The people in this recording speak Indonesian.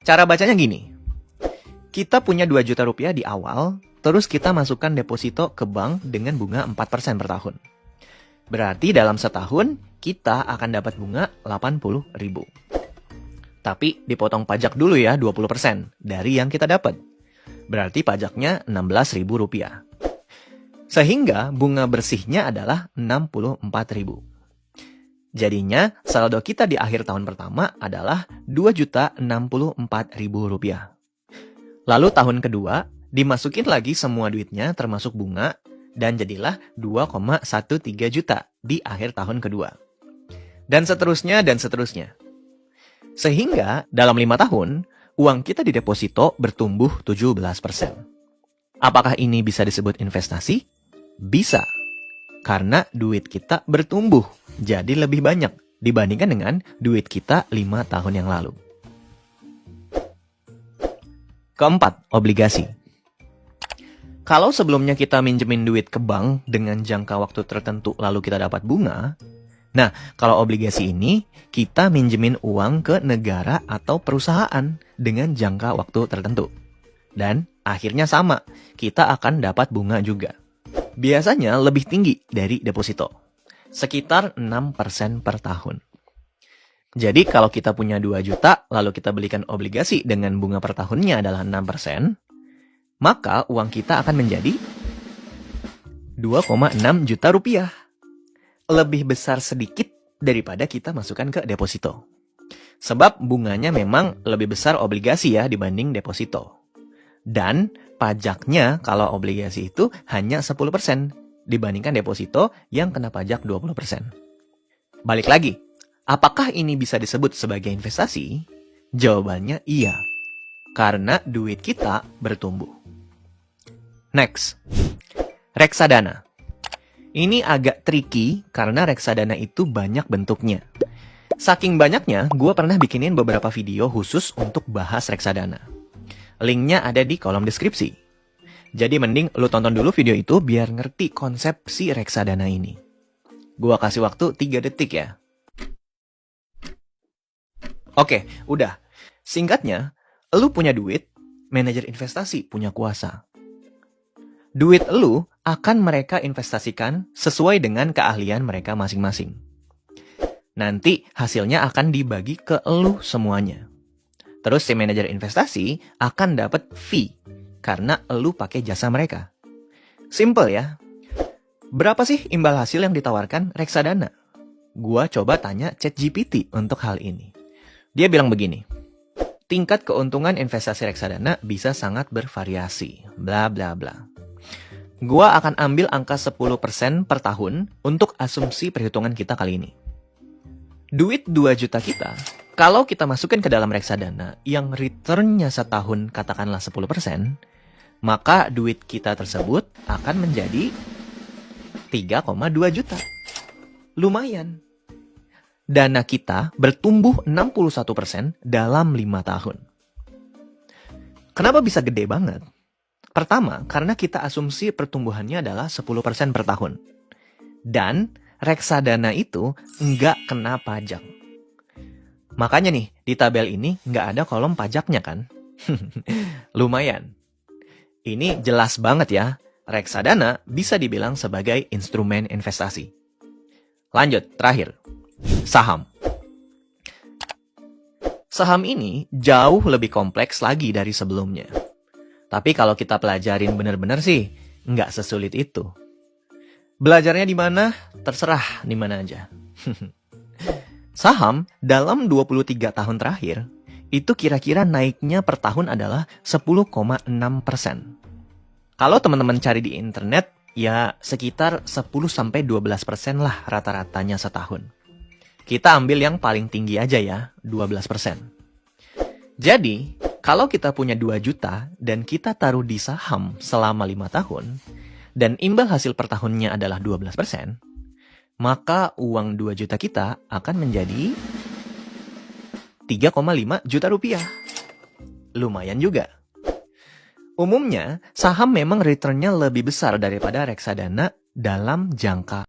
Cara bacanya gini. Kita punya 2 juta rupiah di awal, terus kita masukkan deposito ke bank dengan bunga 4% per tahun. Berarti dalam setahun, kita akan dapat bunga 80.000. Tapi dipotong pajak dulu ya 20% dari yang kita dapat. Berarti pajaknya 16.000 rupiah. Sehingga bunga bersihnya adalah 64.000. Jadinya saldo kita di akhir tahun pertama adalah 2.064.000 rupiah. Lalu tahun kedua, dimasukin lagi semua duitnya termasuk bunga, dan jadilah 2,13 juta di akhir tahun kedua. Dan seterusnya, dan seterusnya. Sehingga dalam 5 tahun, uang kita di deposito bertumbuh 17%. Apakah ini bisa disebut investasi? Bisa. Karena duit kita bertumbuh, jadi lebih banyak dibandingkan dengan duit kita 5 tahun yang lalu. Keempat, obligasi. Kalau sebelumnya kita minjemin duit ke bank dengan jangka waktu tertentu lalu kita dapat bunga, nah kalau obligasi ini kita minjemin uang ke negara atau perusahaan dengan jangka waktu tertentu. Dan akhirnya sama, kita akan dapat bunga juga. Biasanya lebih tinggi dari deposito, sekitar 6% per tahun. Jadi kalau kita punya 2 juta, lalu kita belikan obligasi dengan bunga per tahunnya adalah 6%, maka uang kita akan menjadi 2,6 juta rupiah. Lebih besar sedikit daripada kita masukkan ke deposito. Sebab bunganya memang lebih besar obligasi ya dibanding deposito. Dan pajaknya kalau obligasi itu hanya 10% dibandingkan deposito yang kena pajak 20%. Balik lagi. Apakah ini bisa disebut sebagai investasi? Jawabannya iya, karena duit kita bertumbuh. Next, reksadana. Ini agak tricky karena reksadana itu banyak bentuknya. Saking banyaknya, gue pernah bikinin beberapa video khusus untuk bahas reksadana. Linknya ada di kolom deskripsi. Jadi mending lu tonton dulu video itu biar ngerti konsep si reksadana ini. Gue kasih waktu 3 detik ya. Oke, udah. Singkatnya, lu punya duit, manajer investasi punya kuasa. Duit lu akan mereka investasikan sesuai dengan keahlian mereka masing-masing. Nanti hasilnya akan dibagi ke lu semuanya. Terus si manajer investasi akan dapat fee karena lu pakai jasa mereka. Simple ya. Berapa sih imbal hasil yang ditawarkan reksadana? Gua coba tanya ChatGPT untuk hal ini. Dia bilang begini, tingkat keuntungan investasi reksadana bisa sangat bervariasi, bla bla bla. Gua akan ambil angka 10% per tahun untuk asumsi perhitungan kita kali ini. Duit 2 juta kita, kalau kita masukkan ke dalam reksadana yang returnnya setahun katakanlah 10%, maka duit kita tersebut akan menjadi 3,2 juta. Lumayan. Dana kita bertumbuh 61% dalam 5 tahun. Kenapa bisa gede banget? Pertama, karena kita asumsi pertumbuhannya adalah 10% per tahun. Dan reksadana itu nggak kena pajak. Makanya nih, di tabel ini nggak ada kolom pajaknya kan? Lumayan. Ini jelas banget ya, reksadana bisa dibilang sebagai instrumen investasi. Lanjut, terakhir. Saham. Saham ini jauh lebih kompleks lagi dari sebelumnya. Tapi kalau kita pelajarin benar-benar sih, nggak sesulit itu. Belajarnya di mana? Terserah di mana aja. Saham dalam 23 tahun terakhir, itu kira-kira naiknya per tahun adalah 10,6%. Kalau teman-teman cari di internet, ya sekitar 10-12% lah rata-ratanya setahun. Kita ambil yang paling tinggi aja ya, 12%. Jadi, kalau kita punya 2 juta dan kita taruh di saham selama 5 tahun, dan imbal hasil per tahunnya adalah 12%, maka uang 2 juta kita akan menjadi 3,5 juta rupiah. Lumayan juga. Umumnya, saham memang returnnya lebih besar daripada reksadana dalam jangka